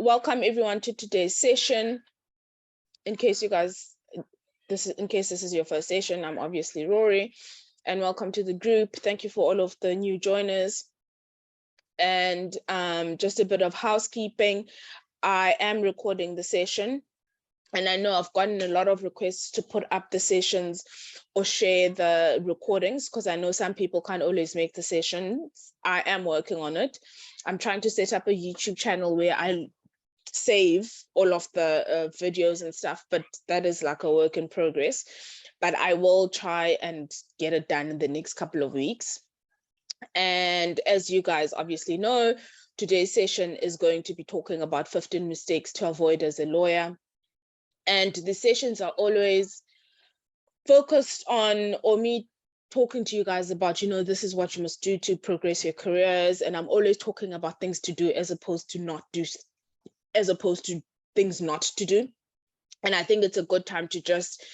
welcome everyone to today's session. In case this is your first session, I'm obviously Rory, and welcome to the group. Thank you for all of the new joiners. And just a bit of housekeeping. I am recording the session, and I know I've gotten a lot of requests to put up the sessions or share the recordings, because I know some people can't always make the sessions. I am working on it. I'm trying to set up a YouTube channel where I save all of the videos and stuff, but that is like a work in progress. But I will try and get it done in the next couple of weeks. And as you guys obviously know, today's session is going to be talking about 15 mistakes to avoid as a lawyer. And the sessions are always focused on, or me talking to you guys about, this is what you must do to progress your careers. And I'm always talking about things to do as opposed to things not to do. And I think it's a good time to just,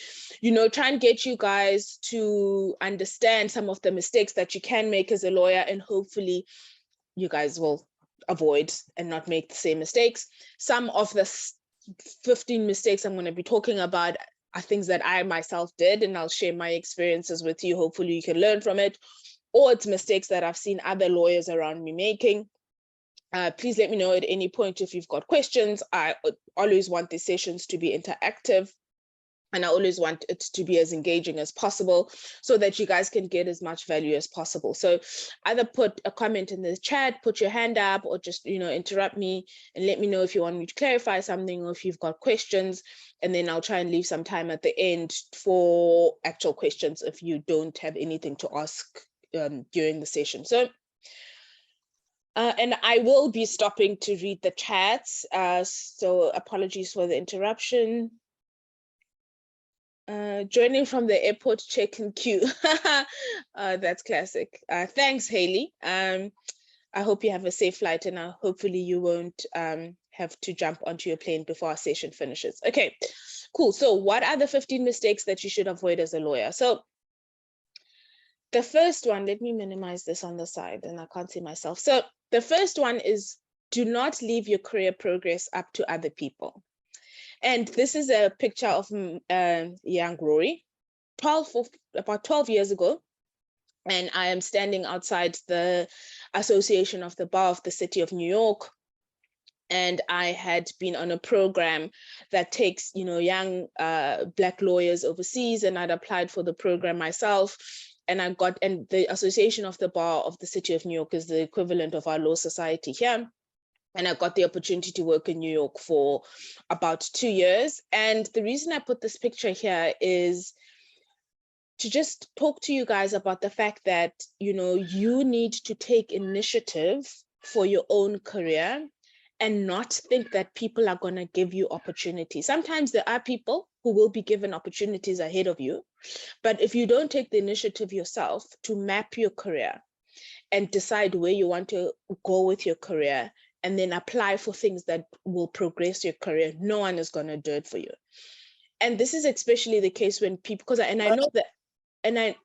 try and get you guys to understand some of the mistakes that you can make as a lawyer, and hopefully you guys will avoid and not make the same mistakes. Some of the 15 mistakes I'm going to be talking about are things that I myself did, and I'll share my experiences with you. Hopefully you can learn from it, or it's mistakes that I've seen other lawyers around me making. Please let me know at any point if you've got questions. I always want these sessions to be interactive, and I always want it to be as engaging as possible so that you guys can get as much value as possible. So either put a comment in the chat, put your hand up, or just, interrupt me and let me know if you want me to clarify something or if you've got questions. And then I'll try and leave some time at the end for actual questions if you don't have anything to ask during the session. So and I will be stopping to read the chats, so apologies for the interruption. Joining from the airport check-in queue. That's classic. Thanks, Haley. I hope you have a safe flight, and hopefully you won't have to jump onto your plane before our session finishes. Okay, cool. So what are the 15 mistakes that you should avoid as a lawyer? So the first one, let me minimize this on the side and I can't see myself. So the first one is, do not leave your career progress up to other people. And this is a picture of young Rory, about 12 years ago. And I am standing outside the Association of the Bar of the City of New York. And I had been on a program that takes, young Black lawyers overseas, and I'd applied for the program myself. And and the Association of the Bar of the City of New York is the equivalent of our law society here. And I got the opportunity to work in New York for about 2 years. And the reason I put this picture here is to just talk to you guys about the fact that, you need to take initiative for your own career and not think that people are going to give you opportunities. Sometimes there are people who will be given opportunities ahead of you. But if you don't take the initiative yourself to map your career and decide where you want to go with your career, and then apply for things that will progress your career, no one is going to do it for you. And this is especially the case when people, I know that,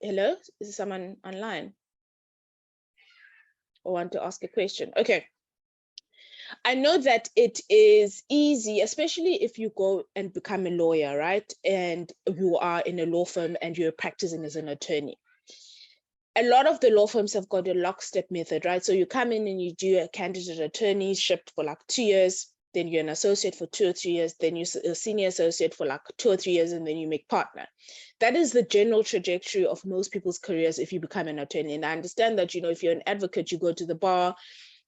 hello, is someone online or want to ask a question? Okay. I know that it is easy, especially if you go and become a lawyer, right? And you are in a law firm and you're practicing as an attorney. A lot of the law firms have got a lockstep method, right? So you come in and you do a candidate attorneyship for like 2 years, then you're an associate for 2 or 3 years, then you're a senior associate for like 2 or 3 years, and then you make partner. That is the general trajectory of most people's careers if you become an attorney. And I understand that, if you're an advocate, you go to the bar,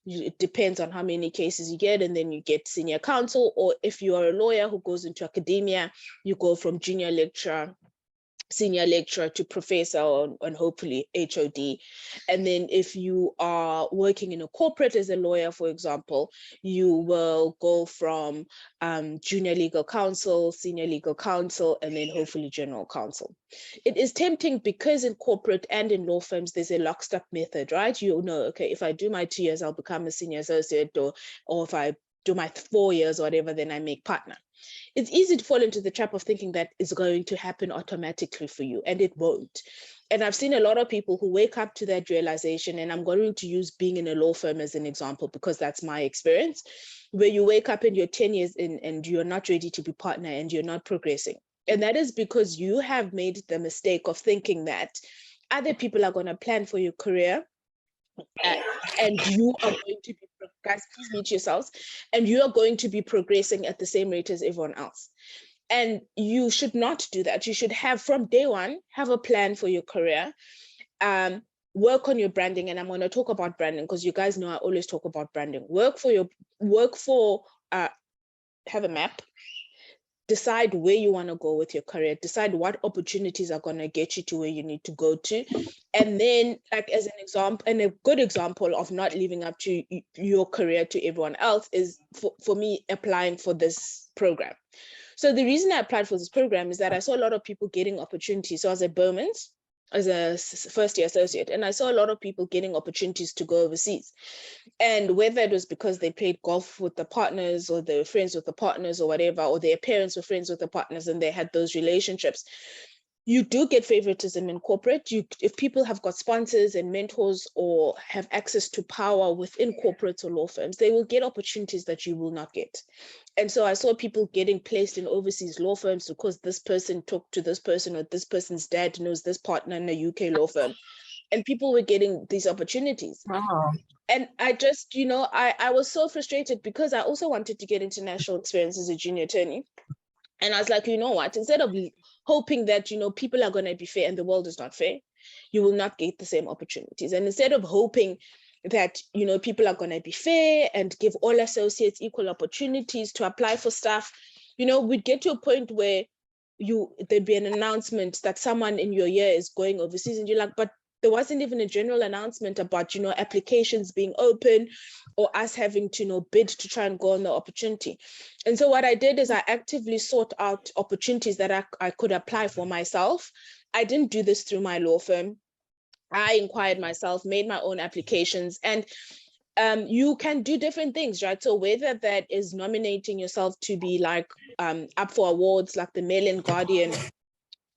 it depends on how many cases you get, and then you get senior counsel. Or if you are a lawyer who goes into academia, you go from junior lecturer, senior lecturer to professor, and hopefully HOD. And then if you are working in a corporate as a lawyer, for example, you will go from junior legal counsel, senior legal counsel, and then hopefully general counsel. It is tempting because in corporate and in law firms, there's a lockstep method, right? Okay, if I do my 2 years, I'll become a senior associate, or if I do my 4 years or whatever, then I make partner. It's easy to fall into the trap of thinking that it's going to happen automatically for you, and it won't. And I've seen a lot of people who wake up to that realization, and I'm going to use being in a law firm as an example because that's my experience, where you wake up and you're 10 years in and you're not ready to be partner and you're not progressing. And that is because you have made the mistake of thinking that other people are going to plan for your career, and you are going to be, guys, please mute yourselves, and you are going to be progressing at the same rate as everyone else. And you should not do that. You should have, from day one, have a plan for your career, work on your branding. And I'm going to talk about branding because you guys know I always talk about branding. Have a map, decide where you want to go with your career, decide what opportunities are going to get you to where you need to go to. And then, like, as an example, and a good example of not living up to your career to everyone else is for me applying for this program. So the reason I applied for this program is that I saw a lot of people getting opportunities. So I was at Bowman's as a first-year associate, and I saw a lot of people getting opportunities to go overseas. And whether it was because they played golf with the partners, or they were friends with the partners, or whatever, or their parents were friends with the partners and they had those relationships, you do get favoritism in corporate. If people have got sponsors and mentors or have access to power within corporates or law firms, they will get opportunities that you will not get. And so I saw people getting placed in overseas law firms because this person talked to this person, or this person's dad knows this partner in a UK law firm. And people were getting these opportunities. Wow. And I just, I was so frustrated because I also wanted to get international experience as a junior attorney. And I was like, you know what, instead of hoping that, people are going to be fair and the world is not fair, you will not get the same opportunities. And instead of hoping that, people are going to be fair and give all associates equal opportunities to apply for stuff, we'd get to a point where there'd be an announcement that someone in your year is going overseas, and you're like, but there wasn't even a general announcement about, applications being open or us having to, bid to try and go on the opportunity. And so what I did is I actively sought out opportunities that I could apply for myself. I didn't do this through my law firm. I inquired myself, made my own applications, and you can do different things, right? So whether that is nominating yourself to be like up for awards like the Mail and Guardian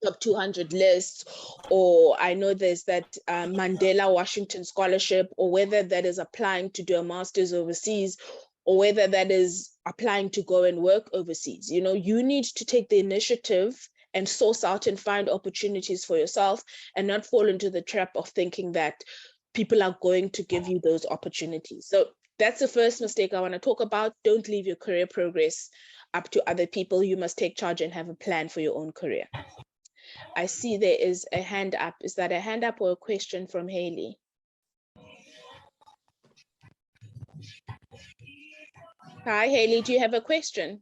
top 200 lists, or I know there's that Mandela Washington Scholarship, or whether that is applying to do a master's overseas, or whether that is applying to go and work overseas. You need to take the initiative and source out and find opportunities for yourself, and not fall into the trap of thinking that people are going to give you those opportunities. So that's the first mistake I want to talk about. Don't leave your career progress up to other people. You must take charge and have a plan for your own career. I see there is a hand up. Is that a hand up or a question from Haley? Hi, Haley, do you have a question?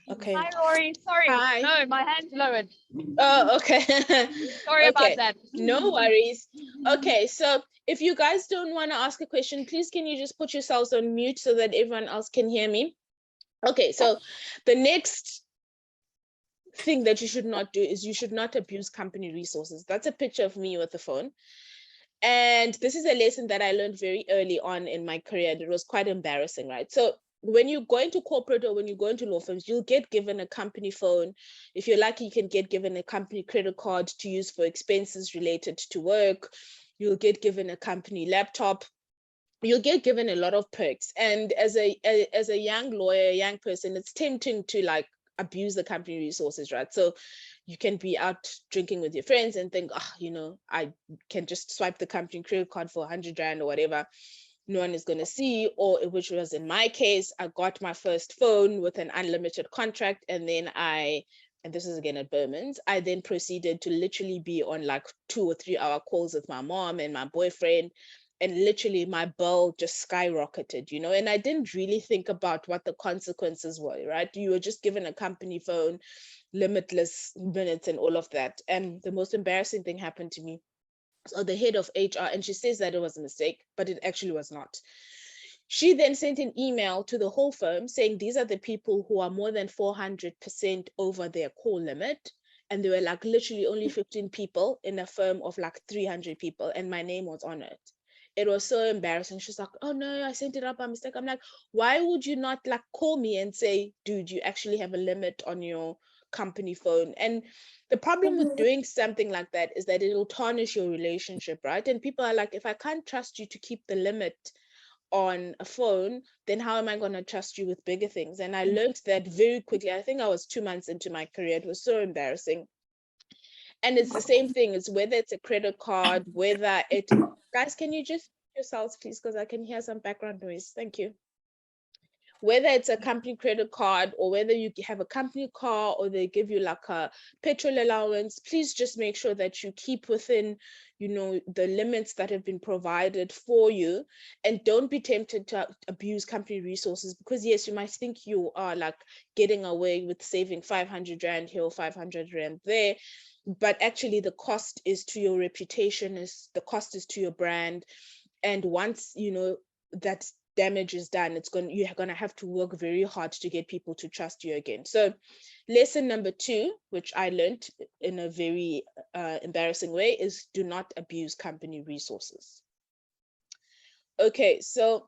Okay. Hi, Rory. Sorry. Hi. No, my hand's lowered. Oh, okay. Sorry about that. No worries. Okay, so if you guys don't want to ask a question, please can you just put yourselves on mute so that everyone else can hear me? Okay, so the next thing that you should not do is you should not abuse company resources. That's a picture of me with the phone. And this is a lesson that I learned very early on in my career. It was quite embarrassing, right? So when you go into corporate or when you go into law firms, you'll get given a company phone. If you're lucky, you can get given a company credit card to use for expenses related to work. You'll get given a company laptop. You'll get given a lot of perks. And as a young lawyer, a young person, it's tempting to like abuse the company resources, right? So you can be out drinking with your friends and think, I can just swipe the company credit card for 100 Rand or whatever. No one is going to see. Or which was in my case, I got my first phone with an unlimited contract. And then and this is again at Bowman's, I then proceeded to literally be on like 2 or 3 hour calls with my mom and my boyfriend. And literally my bill just skyrocketed, and I didn't really think about what the consequences were, right? You were just given a company phone, limitless minutes and all of that. And the most embarrassing thing happened to me. So the head of HR, and she says that it was a mistake, but it actually was not. She then sent an email to the whole firm saying, these are the people who are more than 400% over their call limit. And there were like literally only 15 people in a firm of like 300 people. And my name was on it. It was so embarrassing. She's like, oh no, I sent it up by mistake. I'm like, why would you not like call me and say, dude, you actually have a limit on your company phone? And the problem with doing something like that is that it'll tarnish your relationship, right? And people are like, if I can't trust you to keep the limit on a phone, then how am I going to trust you with bigger things? And I learned that very quickly. I think I was 2 months into my career. It was so embarrassing. And it's the same thing. It's whether it's a credit card, whether it, guys, can you just yourselves, please, because I can hear some background noise. Thank you. Whether it's a company credit card or whether you have a company car or they give you like a petrol allowance, please just make sure that you keep within, the limits that have been provided for you, and don't be tempted to abuse company resources, because yes, you might think you are like getting away with saving 500 Rand here or 500 Rand there, but actually the cost is to your reputation, the cost is to your brand. And once that damage is done, you're gonna have to work very hard to get people to trust you again. So lesson number 2, which I learned in a very embarrassing way, is do not abuse company resources. Okay, so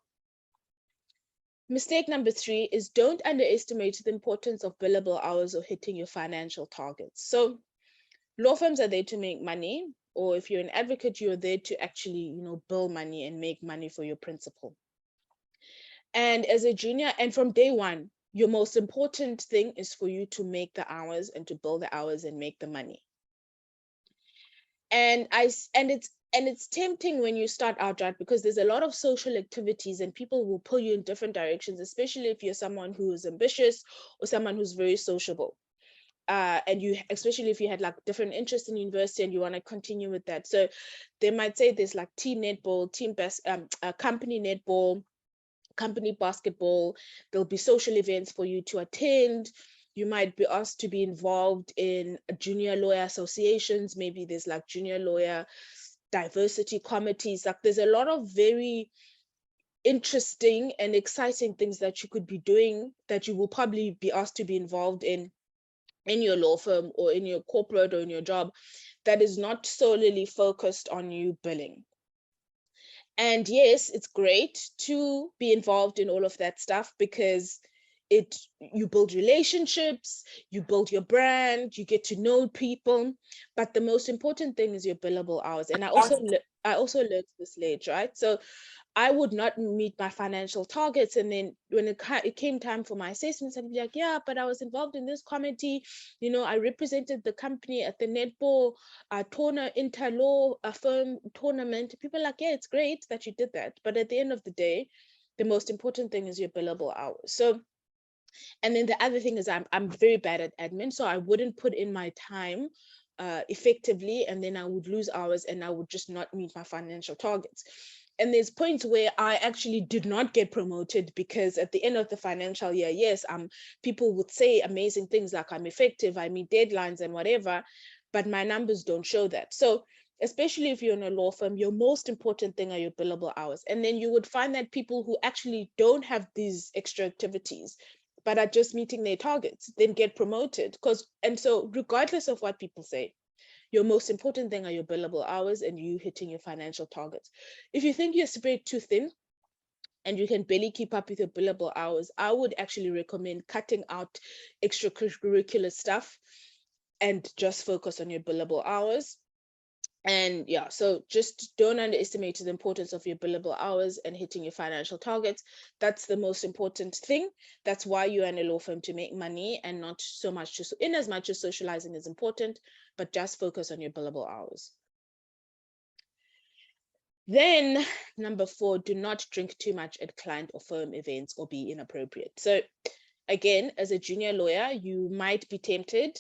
mistake number 3 is don't underestimate the importance of billable hours or hitting your financial targets. So law firms are there to make money, or if you're an advocate, you're there to actually, bill money and make money for your principal. And as a junior, and from day one, your most important thing is for you to make the hours and to bill the hours and make the money. And it's tempting when you start out, right? Because there's a lot of social activities and people will pull you in different directions, especially if you're someone who is ambitious or someone who's very sociable. And especially if you had like different interests in university and you want to continue with that. So they might say there's like team netball, company netball, company basketball. There'll be social events for you to attend. You might be asked to be involved in junior lawyer associations. Maybe there's like junior lawyer diversity committees. Like there's a lot of very interesting and exciting things that you could be doing that you will probably be asked to be involved in your law firm or in your corporate or in your job, that is not solely focused on you billing. And yes, it's great to be involved in all of that stuff because you build relationships, you build your brand, you get to know people. But the most important thing is your billable hours. And I also learned this late, right? So I would not meet my financial targets. And then when it came time for my assessments, I'd be like, yeah, but I was involved in this committee. I represented the company at the netball interlaw firm tournament. People are like, yeah, it's great that you did that. But at the end of the day, the most important thing is your billable hours. So, and then the other thing is I'm very bad at admin. So I wouldn't put in my time effectively, and then I would lose hours and I would just not meet my financial targets. And there's points where I actually did not get promoted because at the end of the financial year, yes, people would say amazing things like I'm effective, I meet deadlines and whatever, but my numbers don't show that. So especially if you're in a law firm, your most important thing are your billable hours. And then you would find that people who actually don't have these extra activities, but are just meeting their targets, then get promoted. And so regardless of what people say, your most important thing are your billable hours and you hitting your financial targets. If you think you're spread too thin and you can barely keep up with your billable hours, I would actually recommend cutting out extracurricular stuff and just focus on your billable hours. And yeah, so just don't underestimate the importance of your billable hours and hitting your financial targets. That's the most important thing. That's why you're in a law firm, to make money, and not so much in as much as socializing is important, but just focus on your billable hours. Then number 4, do not drink too much at client or firm events or be inappropriate. So again, as a junior lawyer, you might be tempted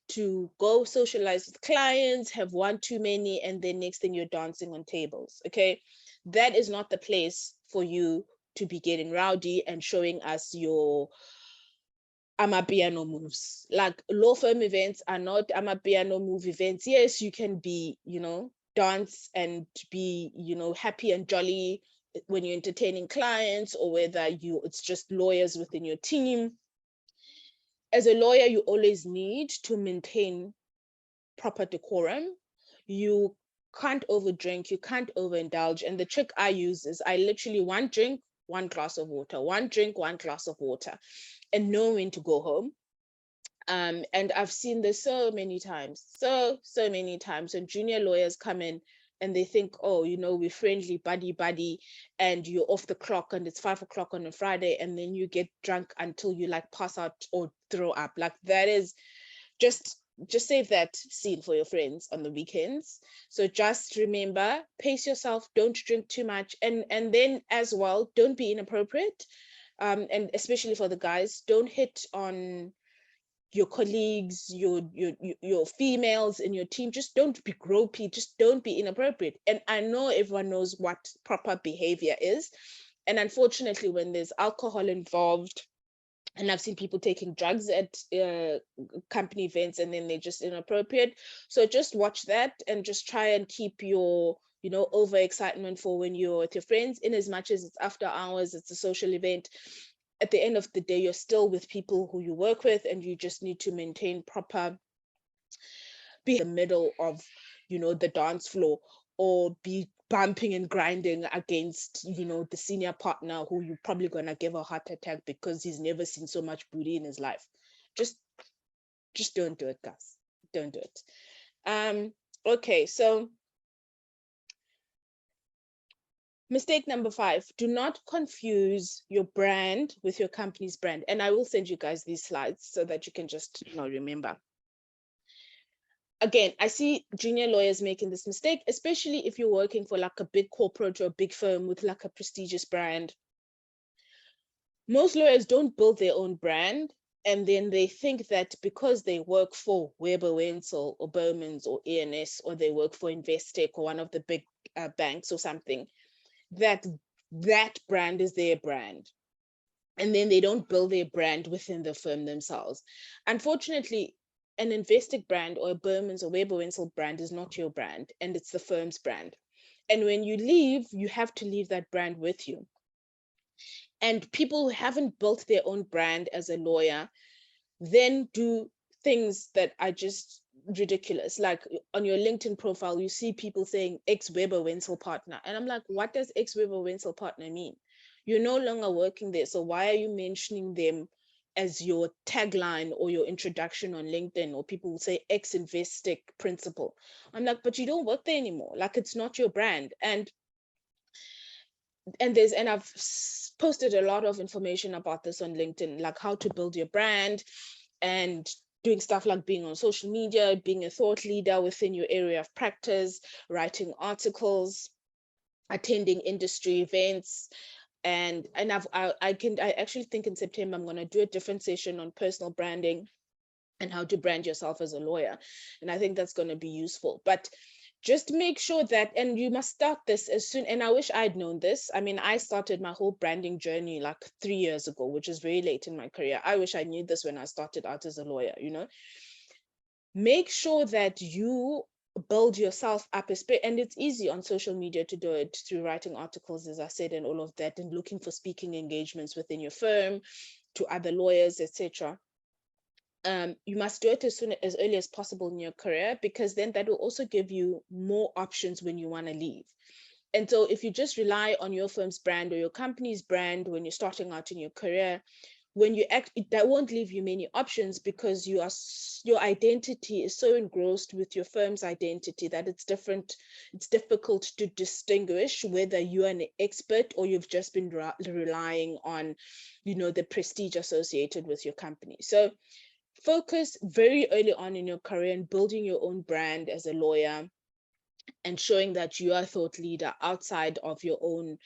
to go socialize with clients, have one too many, and then next thing you're dancing on tables. Okay, that is not the place for you to be getting rowdy and showing us your amapiano moves. Like law firm events are not amapiano move events. Yes, you can be, dance and be, happy and jolly when you're entertaining clients, or whether it's just lawyers within your team. As a lawyer, you always need to maintain proper decorum. You can't overdrink, you can't overindulge. And the trick I use is I literally one drink, one glass of water, one drink, one glass of water, and know when to go home. And I've seen this so many times, so many times when junior lawyers come in and they think, oh, you know, we're friendly, buddy, and you're off the clock and it's 5 o'clock on a Friday, and then you get drunk until you like pass out or throw up. Like that is just save that scene for your friends on the weekends. So just remember, pace yourself, don't drink too much, and then as well, don't be inappropriate. And especially for the guys, don't hit on your colleagues, your females in your team. Just don't be gropey, just don't be inappropriate. And I know everyone knows what proper behavior is, and unfortunately when there's alcohol involved, and I've seen people taking drugs at company events, and then they're just inappropriate. So just watch that and just try and keep your, you know, overexcitement for when you're with your friends, in as much as it's after hours, it's a social event. At the end of the day, you're still with people who you work with, and you just need to maintain proper, be in the middle of, you know, the dance floor, or be bumping and grinding against, you know, the senior partner who you're probably gonna give a heart attack because he's never seen so much booty in his life. Just don't do it, guys. Don't do it. Okay, so mistake number 5, do not confuse your brand with your company's brand. And I will send you guys these slides so that you can just, you know, remember. Again, I see junior lawyers making this mistake, especially if you're working for like a big corporate or a big firm with like a prestigious brand. Most lawyers don't build their own brand, and then they think that because they work for Weber Wenzel or Bowman's or ENS, or they work for Investec or one of the big banks or something, that brand is their brand. And then they don't build their brand within the firm themselves. Unfortunately, an Investec brand or a Bowman's or Weber Wenzel brand is not your brand, and it's the firm's brand. And when you leave, you have to leave that brand with you. And people who haven't built their own brand as a lawyer then do things that are just ridiculous. Like on your LinkedIn profile, you see people saying ex Weber Wenzel partner. And I'm like, what does ex Weber Wenzel partner mean? You're no longer working there. So why are you mentioning them as your tagline or your introduction on LinkedIn? Or people will say ex Investec principal. I'm like, but you don't work there anymore. Like, it's not your brand. And I've posted a lot of information about this on LinkedIn, like how to build your brand and doing stuff like being on social media, being a thought leader within your area of practice, writing articles, attending industry events. And I actually think in September I'm going to do a different session on personal branding and how to brand yourself as a lawyer. And I think that's going to be useful. But just make sure that, and you must start this as soon, and I wish I'd known this. I mean, I started my whole branding journey like 3 years ago, which is very late in my career. I wish I knew this when I started out as a lawyer, you know. Make sure that you build yourself up, and it's easy on social media to do it through writing articles, as I said, and all of that, and looking for speaking engagements within your firm, to other lawyers, etc. You must do it as early as possible in your career, because then that will also give you more options when you want to leave. And so if you just rely on your firm's brand or your company's brand when you're starting out in your career, when you act, that won't leave you many options, because your identity is so engrossed with your firm's identity that it's difficult to distinguish whether you're an expert or you've just been relying on, you know, the prestige associated with your company. So focus very early on in your career and building your own brand as a lawyer, and showing that you are a thought leader outside of your own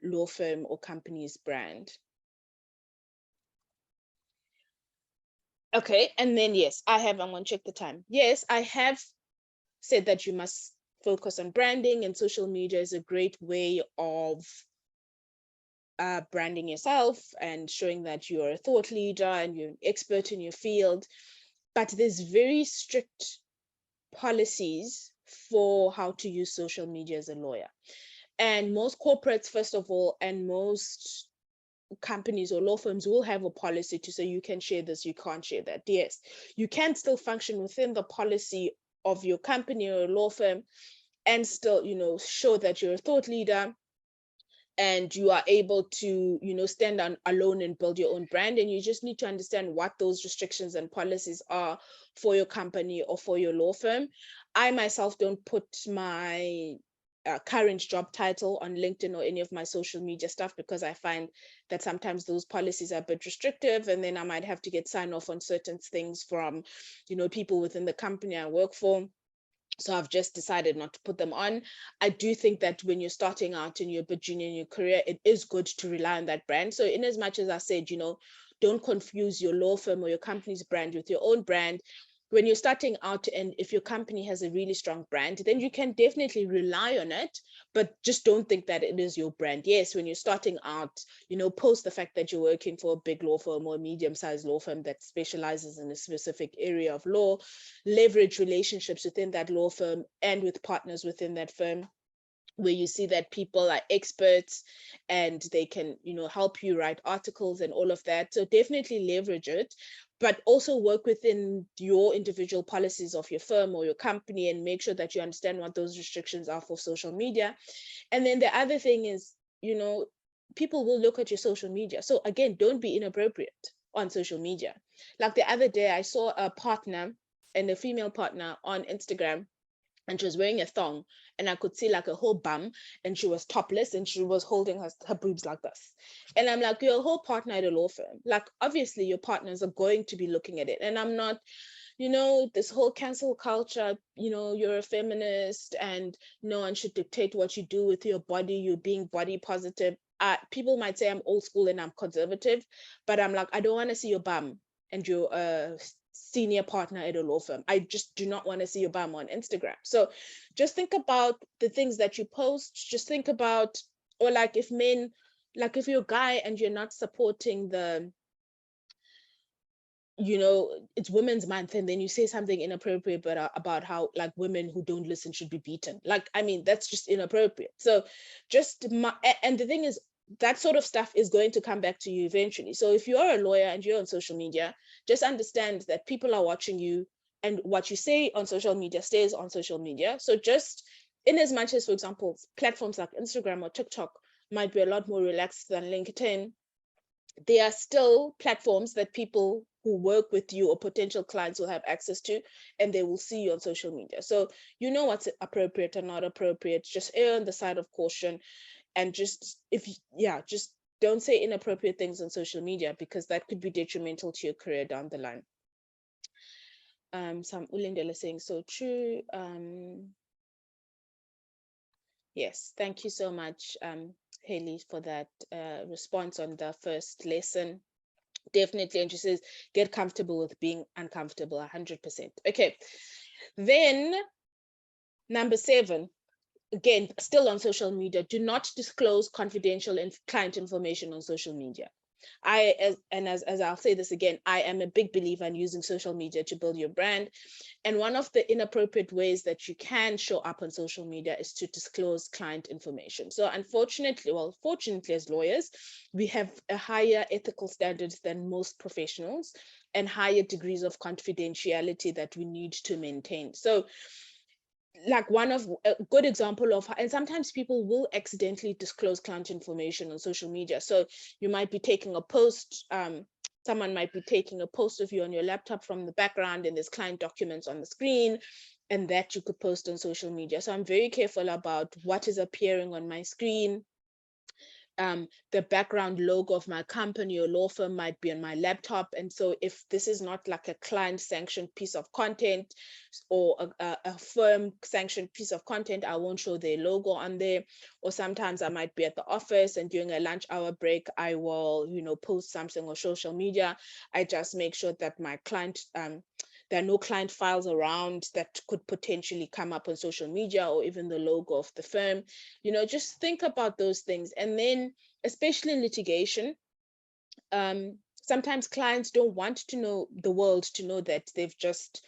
law firm or company's brand. Okay, and then yes, I'm going to check the time. Yes, I have said that you must focus on branding, and social media is a great way of branding yourself and showing that you're a thought leader and you're an expert in your field. But there's very strict policies for how to use social media as a lawyer. And most corporates, first of all, and most companies or law firms will have a policy to say you can share this, you can't share that. Yes, you can still function within the policy of your company or law firm, and still, you know, show that you're a thought leader and you are able to, you know, stand on alone and build your own brand. And you just need to understand what those restrictions and policies are for your company or for your law firm. I myself don't put my current job title on LinkedIn or any of my social media stuff, because I find that sometimes those policies are a bit restrictive, and then I might have to get sign off on certain things from, you know, people within the company I work for. So I've just decided not to put them on. I do think that when you're starting out and you're a bit junior in your career, it is good to rely on that brand. So in as much as I said, you know, don't confuse your law firm or your company's brand with your own brand. When you're starting out, and if your company has a really strong brand, then you can definitely rely on it, but just don't think that it is your brand. Yes, when you're starting out, you know, post the fact that you're working for a big law firm or a medium-sized law firm that specializes in a specific area of law. Leverage relationships within that law firm and with partners within that firm, where you see that people are experts and they can, you know, help you write articles and all of that. So definitely leverage it, but also work within your individual policies of your firm or your company and make sure that you understand what those restrictions are for social media. And then the other thing is, you know, people will look at your social media. So again, don't be inappropriate on social media. Like the other day, I saw a partner and a female partner on Instagram, and she was wearing a thong, and I could see like a whole bum, and she was topless, and she was holding her boobs like this. And I'm like, you're a whole partner at a law firm. Like, obviously your partners are going to be looking at it. And I'm not, you know, this whole cancel culture, you know, you're a feminist and no one should dictate what you do with your body, you're being body positive. People might say I'm old school and I'm conservative, but I'm like, I don't want to see your bum and you're a senior partner at a law firm. I just do not want to see your bum on Instagram. So just think about the things that you post. Just think about, or like if men, like if you're a guy and you're not supporting the, you know, it's Women's Month, and then you say something inappropriate, but about how like women who don't listen should be beaten. Like, I mean, that's just inappropriate. So and the thing is, that sort of stuff is going to come back to you eventually. So if you're a lawyer and you're on social media, just understand that people are watching you, and what you say on social media stays on social media. So just in as much as, for example, platforms like Instagram or TikTok might be a lot more relaxed than LinkedIn, they are still platforms that people who work with you or potential clients will have access to, and they will see you on social media. So you know what's appropriate and not appropriate. Just err on the side of caution, and just just don't say inappropriate things on social media, because that could be detrimental to your career down the line. Some Ulindela saying so true. Yes, thank you so much, Haley, for that response on the first lesson. Definitely. And she says, get comfortable with being uncomfortable, 100%. Okay. Then number 7, again, still on social media, do not disclose confidential client information on social media. As I'll say this again, I am a big believer in using social media to build your brand. And one of the inappropriate ways that you can show up on social media is to disclose client information. So unfortunately, well, fortunately, as lawyers, we have a higher ethical standards than most professionals and higher degrees of confidentiality that we need to maintain. So like one of a good example of, and sometimes people will accidentally disclose client information on social media. So you might be taking a post, someone might be taking a post of you on your laptop from the background, and there's client documents on the screen, and that you could post on social media. So I'm very careful about what is appearing on my screen. The background logo of my company or law firm might be on my laptop. And so if this is not like a client sanctioned piece of content or a firm sanctioned piece of content, I won't show their logo on there. Or sometimes I might be at the office and during a lunch hour break, I will, you know, post something on social media. I just make sure that my client, there are no client files around that could potentially come up on social media, or even the logo of the firm. You know, just think about those things. And then, especially in litigation, sometimes clients don't want to know the world to know that they've just,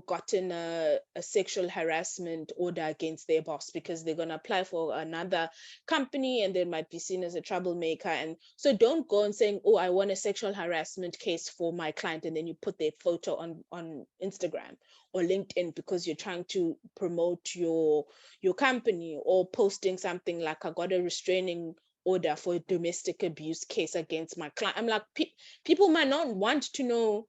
gotten a sexual harassment order against their boss, because they're going to apply for another company and they might be seen as a troublemaker. And so don't go and saying, oh, I want a sexual harassment case for my client, and then you put their photo on Instagram or LinkedIn because you're trying to promote your company, or posting something like, I got a restraining order for a domestic abuse case against my client. I'm like, people might not want to know,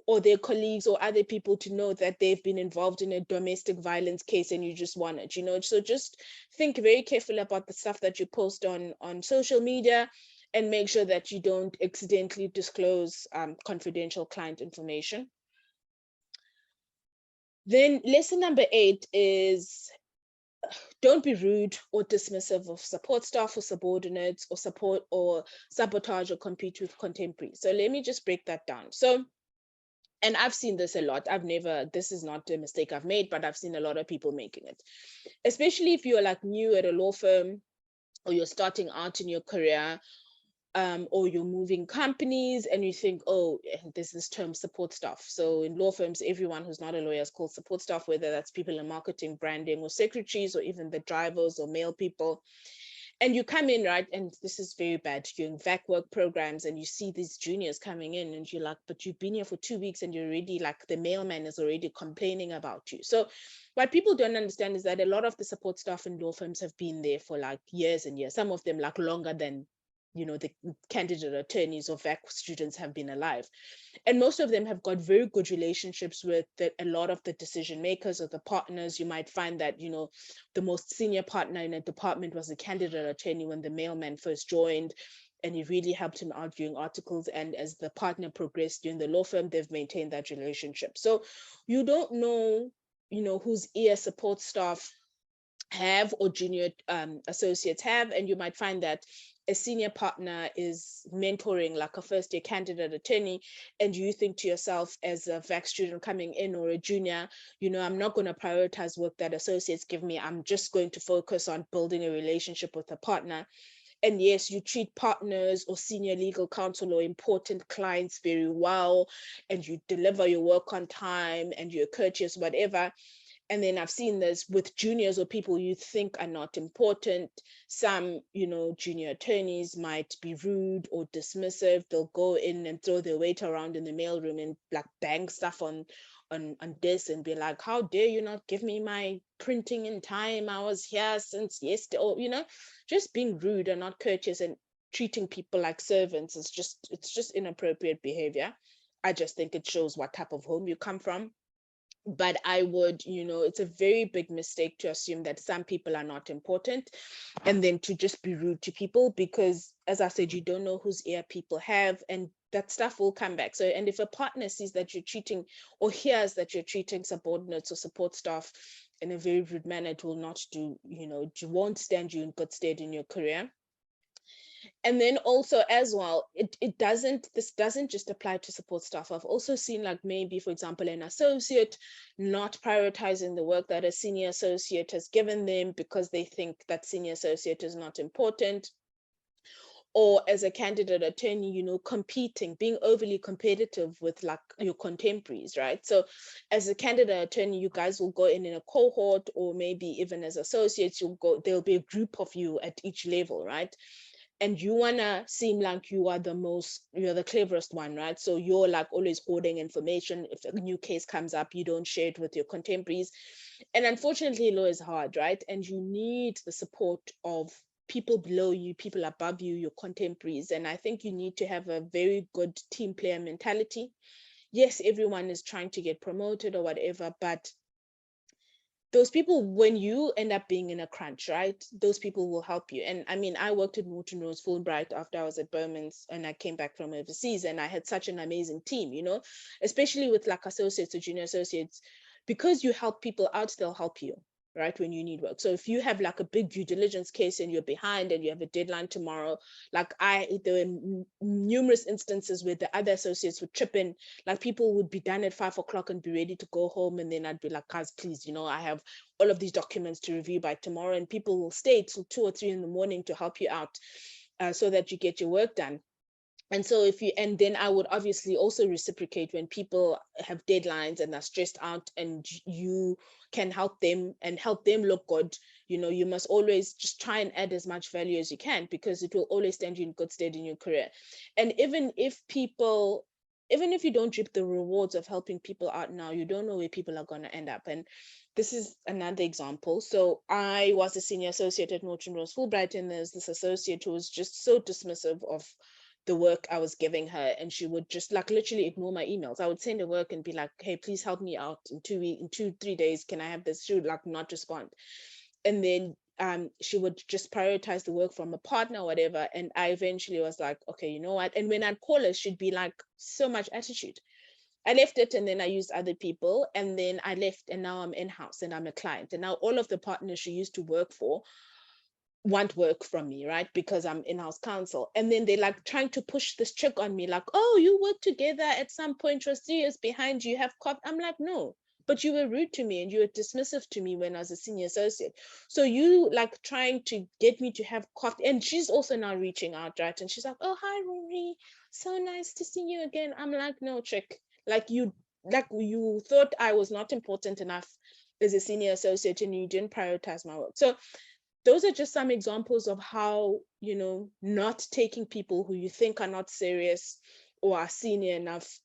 or their colleagues or other people to know, that they've been involved in a domestic violence case, and you just want it. So just think very carefully about the stuff that you post on social media, and make sure that you don't accidentally disclose confidential client information. Then lesson number 8 is, don't be rude or dismissive of support staff or subordinates, or support or sabotage or compete with contemporaries. So let me just break that down. So, and I've seen this a lot. This is not a mistake I've made, but I've seen a lot of people making it, especially if you're like new at a law firm, or you're starting out in your career, or you're moving companies, and you think, oh, there's this term support staff. So in law firms, everyone who's not a lawyer is called support staff, whether that's people in marketing, branding, or secretaries, or even the drivers or mail people. And you come in, right? And this is very bad. You're in VAC work programs, and you see these juniors coming in, and you're like, but you've been here for 2 weeks, and you're already like, the mailman is already complaining about you. So what people don't understand is that a lot of the support staff in law firms have been there for like years and years. Some of them like longer than the candidate attorneys or VAC students have been alive. And most of them have got very good relationships with a lot of the decision makers or the partners. You might find that, the most senior partner in a department was a candidate attorney when the mailman first joined, and he really helped him out during articles. And as the partner progressed during the law firm, they've maintained that relationship. So you don't know, whose ear support staff have, or junior associates have. And you might find that a senior partner is mentoring like a first year candidate attorney, and you think to yourself, as a VAC student coming in, or a junior, I'm not going to prioritize work that associates give me. I'm just going to focus on building a relationship with a partner. And yes, you treat partners or senior legal counsel or important clients very well, and you deliver your work on time, and you're courteous, whatever. And then I've seen this with juniors or people you think are not important. Some, junior attorneys might be rude or dismissive. They'll go in and throw their weight around in the mailroom and like bang stuff on this, and be like, how dare you not give me my printing in time? I was here since yesterday. Or, just being rude and not courteous, and treating people like servants it's just inappropriate behavior. I just think it shows what type of home you come from. But I would, it's a very big mistake to assume that some people are not important, and then to just be rude to people, because as I said, you don't know whose ear people have, and that stuff will come back. So, and if a partner sees that you're treating, or hears that you're treating subordinates or support staff in a very rude manner, it will not do, it won't stand you in good stead in your career. And then also as well, this doesn't just apply to support staff. I've also seen, like, maybe, for example, an associate not prioritizing the work that a senior associate has given them because they think that senior associate is not important. Or as a candidate attorney, competing, being overly competitive with like your contemporaries, right? So as a candidate attorney, you guys will go in a cohort, or maybe even as associates, there'll be a group of you at each level, right? And you want to seem like you're the cleverest one, right? So you're like always hoarding information. If a new case comes up, you don't share it with your contemporaries. And unfortunately, law is hard, right? And you need the support of people below you, people above you, your contemporaries. And I think you need to have a very good team player mentality. Yes, everyone is trying to get promoted or whatever, but those people, when you end up being in a crunch, right, those people will help you. And I mean, I worked at Morton Rose Fulbright after I was at Bowman's, and I came back from overseas, and I had such an amazing team, especially with like associates or junior associates, because you help people out, they'll help you, right, when you need work. So if you have like a big due diligence case and you're behind and you have a deadline tomorrow, like there were numerous instances where the other associates would chip in, like people would be done at 5 o'clock and be ready to go home, and then I'd be like, guys, please, I have all of these documents to review by tomorrow, and people will stay till 2 or 3 in the morning to help you out, so that you get your work done. And so and then I would obviously also reciprocate when people have deadlines and are stressed out, and you can help them and help them look good. You must always just try and add as much value as you can, because it will always stand you in good stead in your career. And even if you don't reap the rewards of helping people out now, you don't know where people are going to end up. And this is another example. So I was a senior associate at Norton Rose Fulbright, and there's this associate who was just so dismissive of the work I was giving her, and she would just like literally ignore my emails. I would send her work and be like, hey, please help me out in 2 weeks, in 2-3 days, can I have this? She would like not respond. And then she would just prioritize the work from a partner or whatever. And I eventually was like, okay, you know what? And when I'd call her, she'd be like, so much attitude. I left it, and then I used other people, and then I left, and now I'm in-house and I'm a client. And now all of the partners she used to work for want work from me, right? Because I'm in-house counsel. And then they're like trying to push this trick on me, like, oh, you work together at some point, you're 3 years behind, you have cop. I'm like, no, but you were rude to me and you were dismissive to me when I was a senior associate. So you like trying to get me to have coffee. And she's also now reaching out, right? And she's like, oh, hi, Rory, so nice to see you again. I'm like, no, trick. You thought I was not important enough as a senior associate, and you didn't prioritize my work. So those are just some examples of how, not taking people who you think are not serious or are senior enough.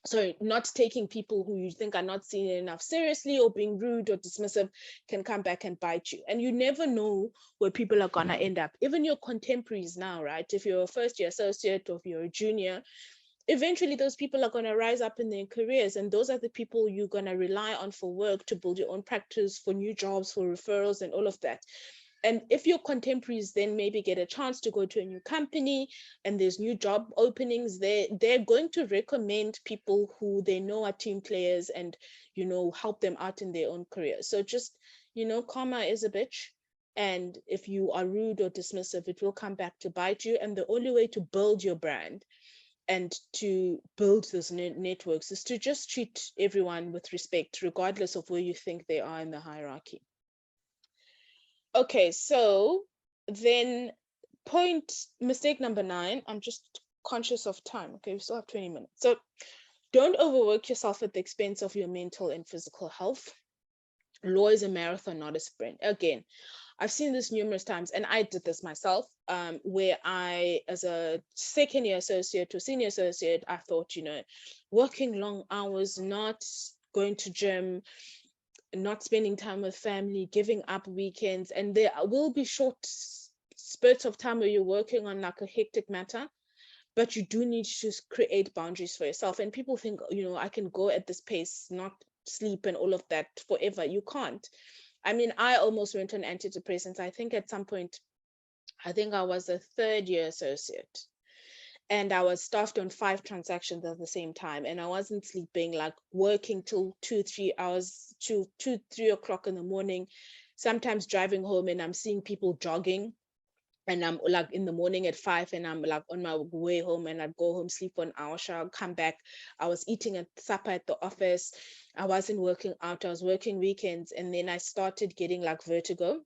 Sorry, not taking people who you think are not senior enough seriously, or being rude or dismissive, can come back and bite you. And you never know where people are going to end up. Even your contemporaries now, right? If you're a first year associate or if you're a junior, eventually those people are going to rise up in their careers, and those are the people you're going to rely on for work, to build your own practice, for new jobs, for referrals, and all of that. And if your contemporaries then maybe get a chance to go to a new company and there's new job openings, they're going to recommend people who they know are team players and, help them out in their own career. So just, karma is a bitch. And if you are rude or dismissive, it will come back to bite you. And the only way to build your brand and to build those networks is to just treat everyone with respect, regardless of where you think they are in the hierarchy. Okay, so then mistake number 9, I'm just conscious of time. Okay, we still have 20 minutes. So don't overwork yourself at the expense of your mental and physical health. Law is a marathon, not a sprint. Again, I've seen this numerous times, and I did this myself, where I, as a second year associate to senior associate, I thought, working long hours, not going to gym, not spending time with family, giving up weekends, and there will be short spurts of time where you're working on like a hectic matter, but you do need to create boundaries for yourself. And people think, I can go at this pace, not sleep and all of that forever. You can't. I mean, I almost went on antidepressants. I think at some point, I think I was a third year associate, and I was staffed on 5 transactions at the same time, and I wasn't sleeping, like working till 2-3 hours to 2-3 o'clock in the morning, sometimes driving home and I'm seeing people jogging, and I'm like in the morning at 5 and I'm like on my way home, and I'd go home, sleep for an hour, shower, come back. I was eating a supper at the office. I wasn't working out. I was working weekends, and then I started getting like vertigo,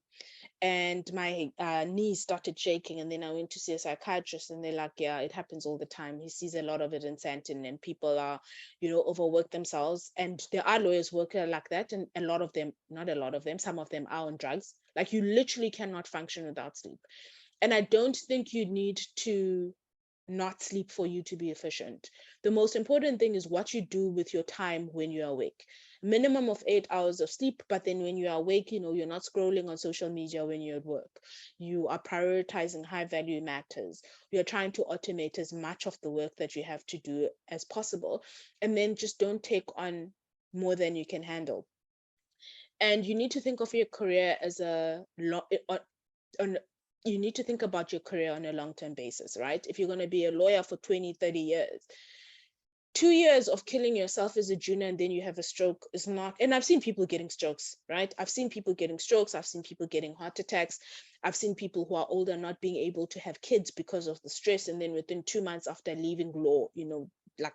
and my knees started shaking. And then I went to see a psychiatrist, and they're like, yeah, it happens all the time. He sees a lot of it in Sandton, and people are, overwork themselves. And there are lawyers working like that, and a lot of them, not a lot of them, some of them are on drugs. Like, you literally cannot function without sleep. And I don't think you need to not sleep for you to be efficient. The most important thing is what you do with your time when you're awake. Minimum of 8 hours of sleep, but then when you're awake, you're not scrolling on social media when you're at work. You are prioritizing high value matters. You're trying to automate as much of the work that you have to do as possible. And then just don't take on more than you can handle. And you need to think of your career as you need to think about your career on a long-term basis, right? If you're going to be a lawyer for 20, 30 years, 2 years of killing yourself as a junior and then you have a stroke is not, and I've seen people getting strokes, right? I've seen people getting strokes. I've seen people getting heart attacks. I've seen people who are older not being able to have kids because of the stress. And then within 2 months after leaving law, like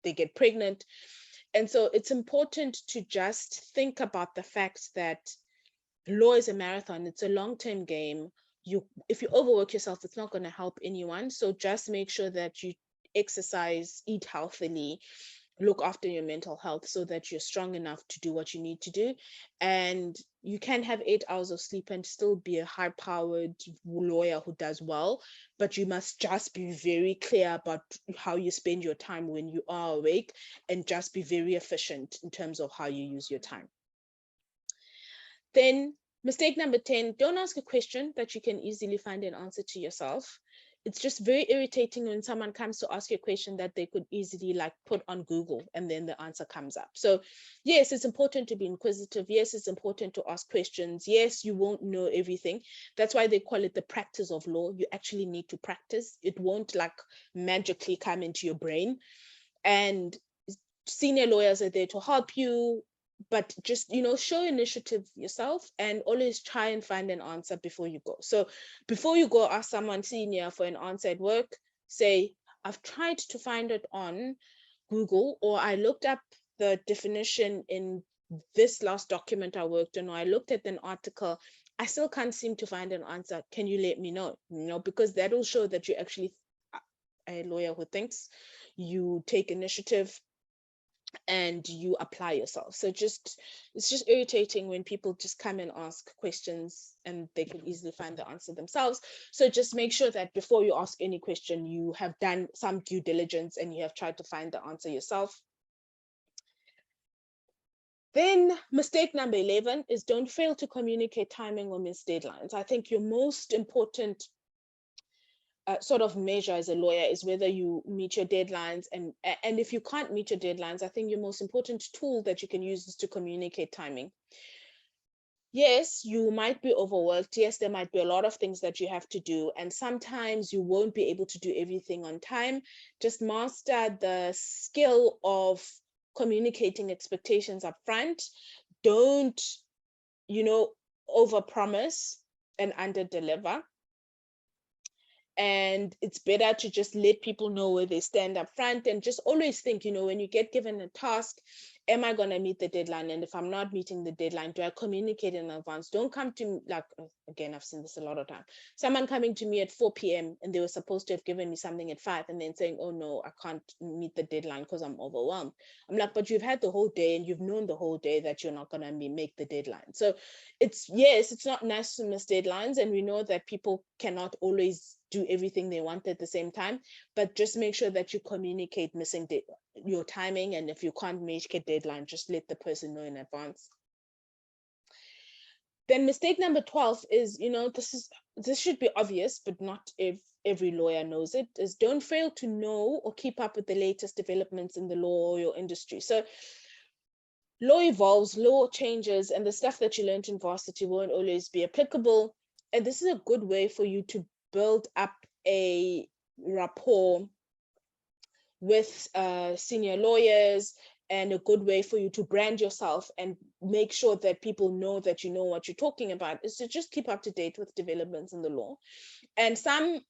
they get pregnant. And so it's important to just think about the fact that law is a marathon. It's a long-term game. if you overwork yourself, it's not going to help anyone. So just make sure that you exercise, eat healthily, look after your mental health so that you're strong enough to do what you need to do. And you can have 8 hours of sleep and still be a high-powered lawyer who does well, but you must just be very clear about how you spend your time when you are awake, and just be very efficient in terms of how you use your time. Then mistake number 10, don't ask a question that you can easily find an answer to yourself. It's just very irritating when someone comes to ask you a question that they could easily like put on Google and then the answer comes up. So yes, it's important to be inquisitive. Yes, it's important to ask questions. Yes, you won't know everything. That's why they call it the practice of law. You actually need to practice. It won't like magically come into your brain. And senior lawyers are there to help you, but just, show initiative yourself and always try and find an answer before you go. So before you go ask someone senior for an answer at work, say, I've tried to find it on Google, or I looked up the definition in this last document I worked on, or I looked at an article, I still can't seem to find an answer. Can you let me know? Because that will show that you're actually a lawyer who thinks, you take initiative, and you apply yourself. So it's just irritating when people just come and ask questions and they can easily find the answer themselves. So just make sure that before you ask any question, you have done some due diligence and you have tried to find the answer yourself. Then mistake number 11 is don't fail to communicate timing or miss deadlines. I think your most important sort of measure as a lawyer is whether you meet your deadlines, and if you can't meet your deadlines, I think your most important tool that you can use is to communicate timing. Yes, you might be overworked. Yes, there might be a lot of things that you have to do, and sometimes you won't be able to do everything on time. Just master the skill of communicating expectations up front. Don't, overpromise and underdeliver. And it's better to just let people know where they stand up front, and just always think, when you get given a task, am I going to meet the deadline? And if I'm not meeting the deadline, do I communicate in advance? Don't come to me like, again, I've seen this a lot of time. Someone coming to me at 4 p.m. and they were supposed to have given me something at 5 and then saying, oh no, I can't meet the deadline because I'm overwhelmed. I'm like, but you've had the whole day and you've known the whole day that you're not going to make the deadline. So it's not nice to miss deadlines, and we know that people cannot always do everything they want at the same time, but just make sure that you communicate missing your timing, and if you can't make a deadline, just let the person know in advance. Then mistake number 12 is, this should be obvious, but not every lawyer knows it, is don't fail to know or keep up with the latest developments in the law or your industry. So law evolves, law changes, and the stuff that you learned in varsity won't always be applicable. And this is a good way for you to build up a rapport with senior lawyers, and a good way for you to brand yourself and make sure that people know that you know what you're talking about, is to just keep up to date with developments in the law. And some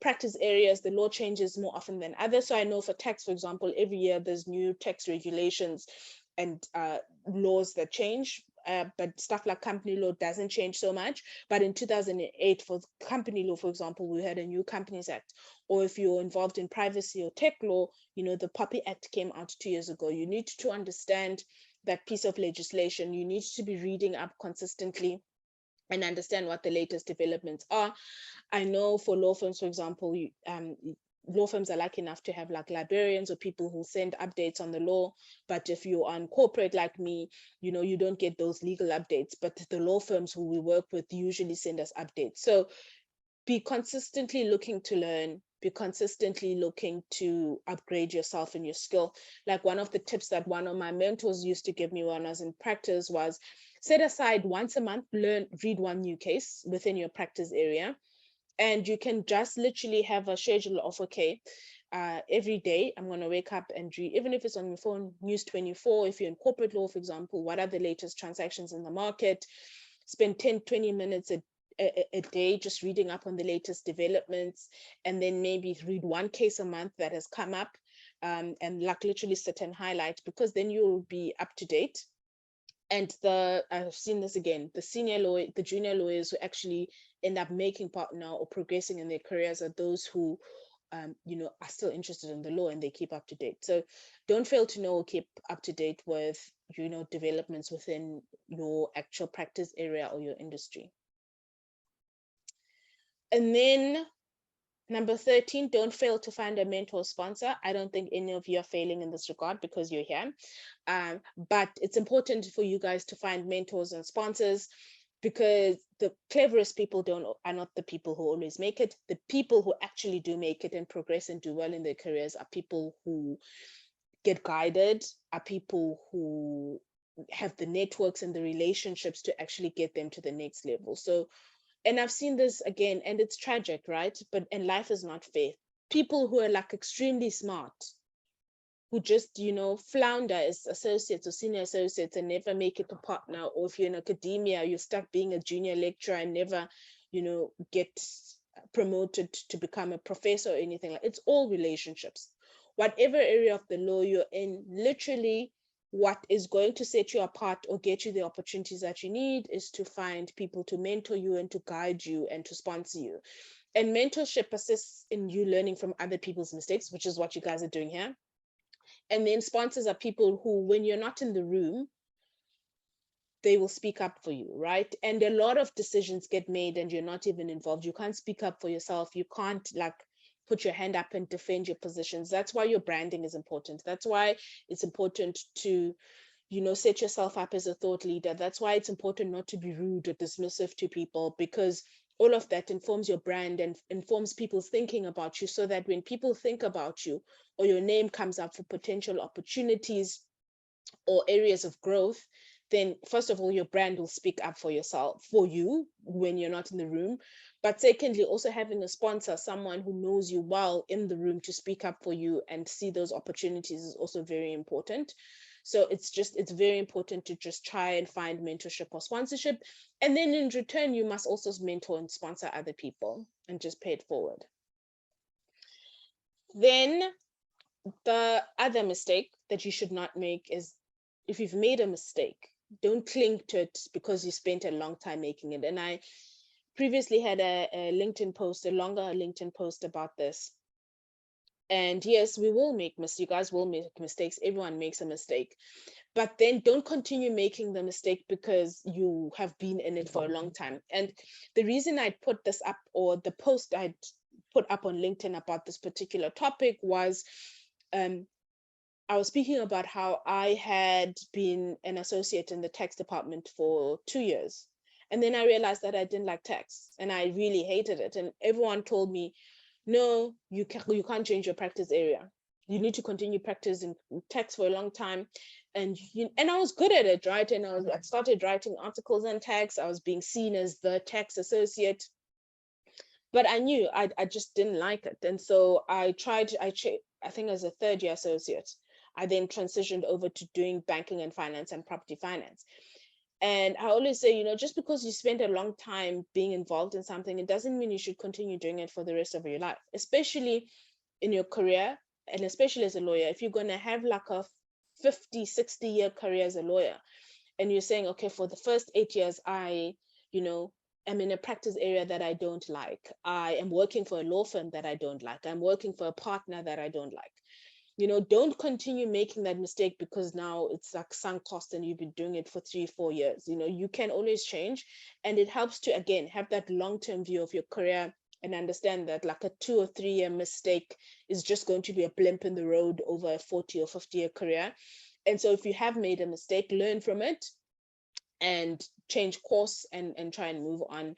practice areas, the law changes more often than others. So I know for tax, for example, every year there's new tax regulations and laws that change. But stuff like company law doesn't change so much. But in 2008, for company law, for example, we had a new Companies Act. Or if you're involved in privacy or tech law, the POPI Act came out 2 years ago. You need to understand that piece of legislation. You need to be reading up consistently and understand what the latest developments are. I know for law firms, for example, law firms are lucky enough to have like librarians or people who send updates on the law. But if you're on corporate like me, you don't get those legal updates, but the law firms who we work with usually send us updates. So be consistently looking to learn, be consistently looking to upgrade yourself and your skill. Like one of the tips that one of my mentors used to give me when I was in practice was set aside once a month, read one new case within your practice area. And you can just literally have a schedule of, okay, every day I'm going to wake up and read, even if it's on your phone, News 24. If you're in corporate law, for example, what are the latest transactions in the market? Spend 10-20 minutes a day just reading up on the latest developments, and then maybe read one case a month that has come up, and like literally sit and highlight, because then you'll be up to date. And I've seen this again, the junior lawyers who actually end up making partner or progressing in their careers are those who are still interested in the law and they keep up to date. So don't fail to know or keep up to date with, developments within your actual practice area or your industry. And then number 13, don't fail to find a mentor sponsor. I don't think any of you are failing in this regard because you're here. But it's important for you guys to find mentors and sponsors, because the cleverest people are not the people who always make it. The people who actually do make it and progress and do well in their careers are people who get guided, are people who have the networks and the relationships to actually get them to the next level. So, and I've seen this again, and it's tragic, right? And life is not fair. People who are like extremely smart, who just, flounder as associates or senior associates and never make it a partner, or if you're in academia, you're stuck being a junior lecturer and never, get promoted to become a professor or anything like. It's all relationships. Whatever area of the law you're in, literally what is going to set you apart or get you the opportunities that you need is to find people to mentor you and to guide you and to sponsor you. And mentorship assists in you learning from other people's mistakes, which is what you guys are doing here. And then sponsors are people who, when you're not in the room, they will speak up for you, right? And a lot of decisions get made and you're not even involved. You can't speak up for yourself. You can't put your hand up and defend your positions. That's why your branding is important. That's why it's important to, set yourself up as a thought leader. That's why it's important not to be rude or dismissive to people, because all of that informs your brand and informs people's thinking about you, so that when people think about you or your name comes up for potential opportunities or areas of growth, then first of all, your brand will speak up for you when you're not in the room. But secondly, also having a sponsor, someone who knows you well in the room to speak up for you and see those opportunities is also very important. So it's very important to just try and find mentorship or sponsorship. And then in return, you must also mentor and sponsor other people and just pay it forward. Then the other mistake that you should not make is, if you've made a mistake, don't cling to it because you spent a long time making it. And I previously had a LinkedIn post, a longer LinkedIn post about this. And yes, we will make mistakes. You guys will make mistakes. Everyone makes a mistake. But then don't continue making the mistake because you have been in it for a long time. And the reason I put this up, or the post I'd put up on LinkedIn about this particular topic, was I was speaking about how I had been an associate in the tax department for 2 years. And then I realized that I didn't like tax and I really hated it. And everyone told me, no, you can't change your practice area. You need to continue practicing tax for a long time. And I was good at it, right? And I started writing articles on tax. I was being seen as the tax associate. But I knew I just didn't like it. And so I think as a third year associate, I then transitioned over to doing banking and finance and property finance. And I always say, just because you spend a long time being involved in something, it doesn't mean you should continue doing it for the rest of your life, especially in your career, and especially as a lawyer. If you're going to have like a 50, 60-year career as a lawyer, and you're saying, okay, for the first 8 years, I, am in a practice area that I don't like. I am working for a law firm that I don't like. I'm working for a partner that I don't like. Don't continue making that mistake because now it's like sunk cost and you've been doing it for 3-4 years. You can always change, and it helps to, again, have that long-term view of your career and understand that like a 2 or 3 year mistake is just going to be a blimp in the road over a 40 or 50-year career. And so if you have made a mistake, learn from it and change course and try and move on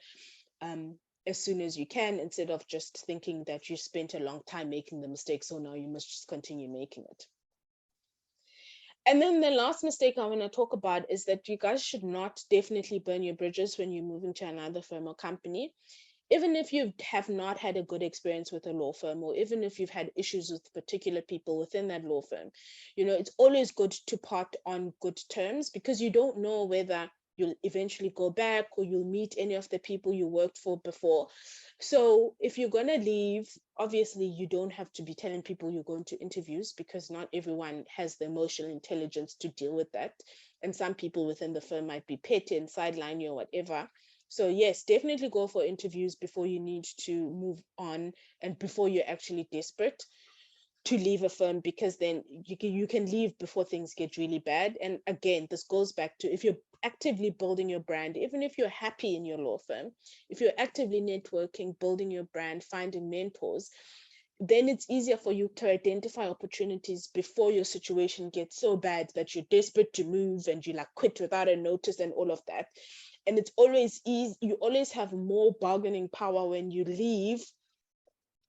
as soon as you can, instead of just thinking that you spent a long time making the mistake, so now you must just continue making it. And then the last mistake I want to talk about is that you guys should not definitely burn your bridges when you move into another firm or company. Even if you have not had a good experience with a law firm, or even if you've had issues with particular people within that law firm, it's always good to part on good terms, because you don't know whether you'll eventually go back or you'll meet any of the people you worked for before. So if you're going to leave, obviously you don't have to be telling people you're going to interviews, because not everyone has the emotional intelligence to deal with that. And some people within the firm might be petty and sideline you or whatever. So yes, definitely go for interviews before you need to move on and before you're actually desperate to leave a firm, because then you can leave before things get really bad. And again, this goes back to, if you're actively building your brand, even if you're happy in your law firm, if you're actively networking, building your brand, finding mentors, then it's easier for you to identify opportunities before your situation gets so bad that you're desperate to move and you like quit without a notice and all of that. And it's always easy, you always have more bargaining power when you leave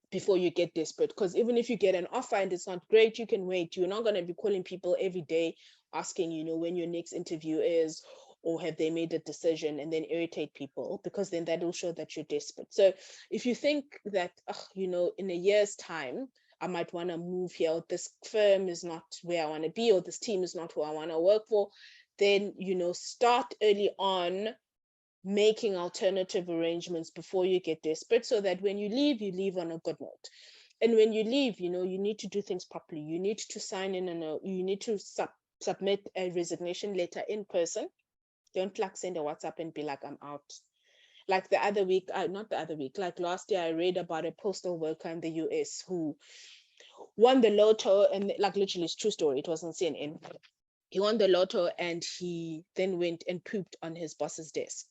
before you get desperate, because even if you get an offer and it's not great, you can wait. You're not going to be calling people every day asking, when your next interview is, or have they made a decision, and then irritate people, because then that will show that you're desperate. So if you think that, in a year's time I might want to move here, or this firm is not where I want to be, or this team is not who I want to work for, then start early on making alternative arrangements before you get desperate, so that when you leave on a good note. And when you leave, you need to do things properly. You need to sign in, and you need to submit a resignation letter in person. Don't like send a WhatsApp and be like, I'm out. Like the other week, not the other week, like last year, I read about a postal worker in the US who won the lotto, and like literally it's true story. It was on CNN. He won the lotto and he then went and pooped on his boss's desk.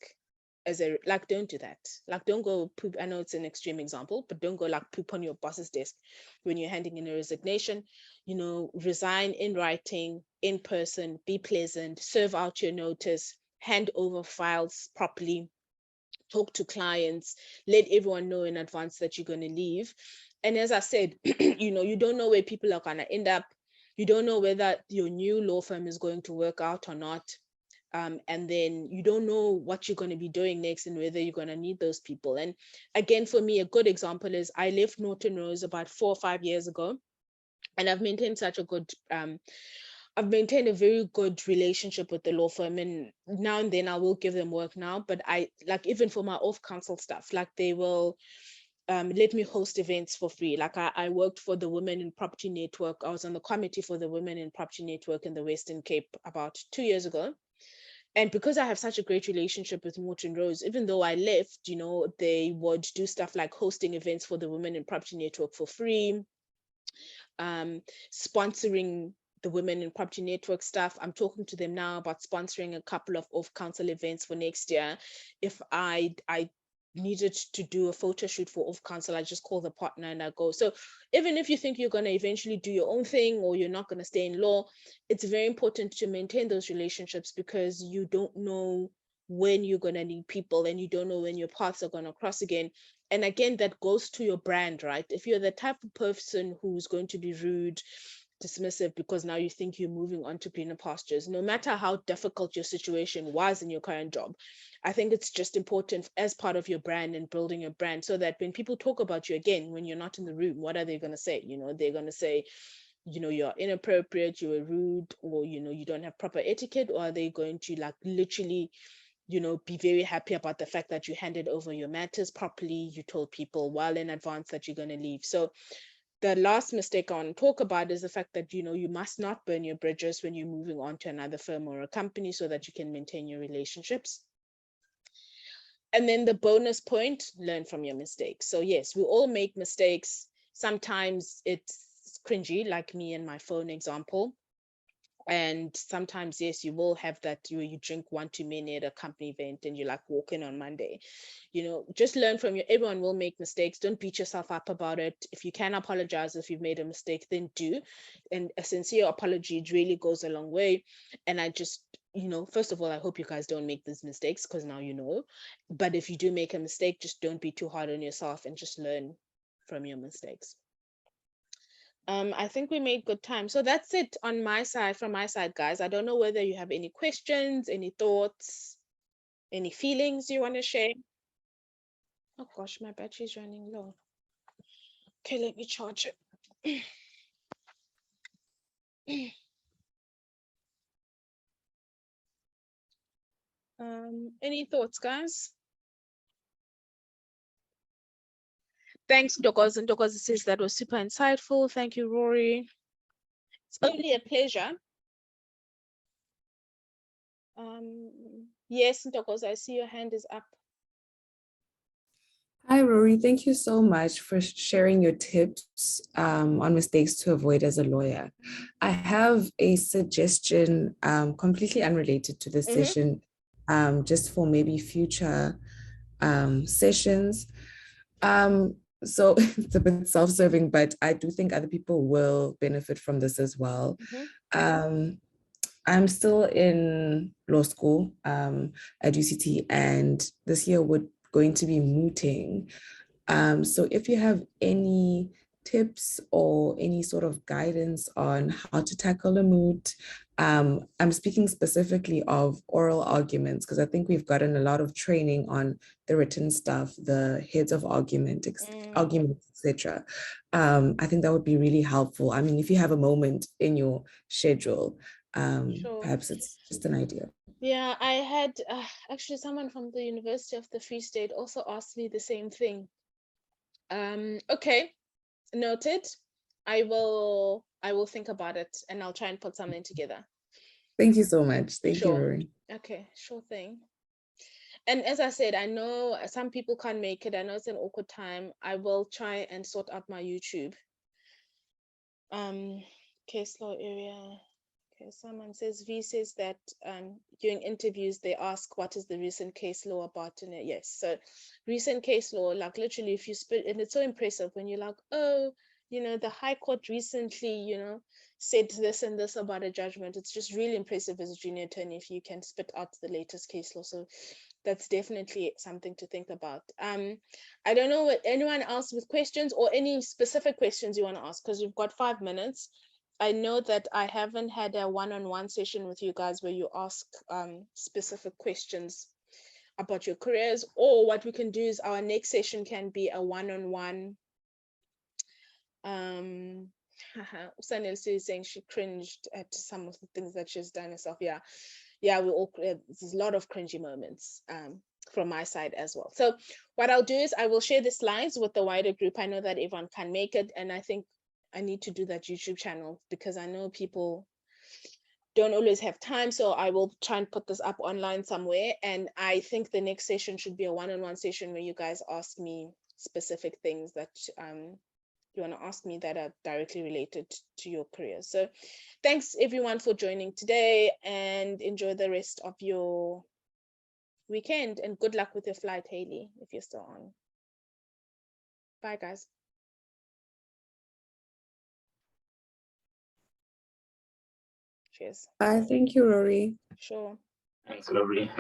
Don't do that. Like, don't go poop. I know it's an extreme example, but don't go like poop on your boss's desk when you're handing in a resignation. Resign in writing, in person, be pleasant, serve out your notice, hand over files properly, talk to clients, let everyone know in advance that you're going to leave. And as I said, you don't know where people are going to end up. You don't know whether your new law firm is going to work out or not. And then you don't know what you're going to be doing next and whether you're going to need those people. And again, for me, a good example is I left Norton Rose about 4 or 5 years ago, and I've maintained I've maintained a very good relationship with the law firm, and now and then I will give them work now. But I like, even for my off council stuff, like they will let me host events for free. Like I worked for the Women in Property Network. I was on the committee for the Women in Property Network in the Western Cape about 2 years ago. And because I have such a great relationship with Morton Rose, even though I left, they would do stuff like hosting events for the Women in Property Network for free, sponsoring the Women in Property Network stuff. I'm talking to them now about sponsoring a couple of off-council events for next year. If I needed to do a photo shoot for off-council, I just call the partner and I go. So even if you think you're going to eventually do your own thing, or you're not going to stay in law, it's very important to maintain those relationships, because you don't know when you're going to need people, and you don't know when your paths are going to cross again. And again, that goes to your brand, right? If you're the type of person who's going to be rude, dismissive, because now you think you're moving on to greener pastures, no matter how difficult your situation was in your current job, I think it's just important as part of your brand and building your brand, so that when people talk about you again, when you're not in the room, what are they going to say? They're going to say, you're inappropriate, you're rude, or, you don't have proper etiquette, or are they going to like literally be very happy about the fact that you handed over your matters properly, you told people well in advance that you're going to leave? So the last mistake I want to talk about is the fact that, you must not burn your bridges when you're moving on to another firm or a company, so that you can maintain your relationships. And then the bonus point, learn from your mistakes. So yes, we all make mistakes. Sometimes it's cringy, like me and my phone example. And sometimes, yes, you will have that, you drink one too many at a company event and you like walk in on Monday. Just learn from everyone will make mistakes. Don't beat yourself up about it. If you can apologize if you've made a mistake, then do. And a sincere apology really goes a long way. And I just, first of all, I hope you guys don't make these mistakes, because now you know. But if you do make a mistake, just don't be too hard on yourself and just learn from your mistakes. I think we made good time. So that's it on my side, from my side, guys. I don't know whether you have any questions, any thoughts, any feelings you want to share. Oh gosh, my battery's running low. Okay, let me charge it. Any thoughts, guys? Thanks, Ntokozo. Ntokozo says that was super insightful. Thank you, Rory. It's only a pleasure. Yes, Ntokozo, I see your hand is up. Hi, Rory. Thank you so much for sharing your tips on mistakes to avoid as a lawyer. I have a suggestion completely unrelated to this session, just for maybe future sessions. So it's a bit self-serving, but I do think other people will benefit from this as well. I'm still in law school at UCT, and this year we're going to be mooting. So if you have any tips or any sort of guidance on how to tackle a moot, I'm speaking specifically of oral arguments, because I think we've gotten a lot of training on the written stuff, the heads of arguments, etc. I think that would be really helpful. I mean, if you have a moment in your schedule, perhaps it's just an idea. Yeah, I had actually someone from the University of the Free State also asked me the same thing. Okay, noted. I will think about it, and I'll try and put something together. Thank you so much. Thank you, Rory. Okay, sure thing. And as I said, I know some people can't make it. I know it's an awkward time. I will try and sort out my YouTube. Case law area. Okay, someone says, V says that during interviews, they ask, what is the recent case law about in it? Yes, so recent case law, like literally if you spit, and it's so impressive when you're like, oh, the High Court recently, said this and this about a judgment. It's just really impressive as a junior attorney if you can spit out the latest case law. So that's definitely something to think about. I don't know what anyone else with questions or any specific questions you want to ask, because you've got 5 minutes. I know that I haven't had a one-on-one session with you guys where you ask specific questions about your careers, or what we can do is our next session can be a one-on-one. Sanil is saying she cringed at some of the things that she's done herself. Yeah, we all, there's a lot of cringy moments from my side as well. So what I'll do is I will share the slides with the wider group. I know that everyone can make it, and I think I need to do that YouTube channel because I know people don't always have time. So I will try and put this up online somewhere. And I think the next session should be a one-on-one session where you guys ask me specific things that you want to ask me that are directly related to your career. So thanks everyone for joining today, and enjoy the rest of your weekend, and good luck with your flight, Haley, if you're still on. Bye guys. Cheers. Bye. Thank you, Rory. Sure. Thanks, Rory.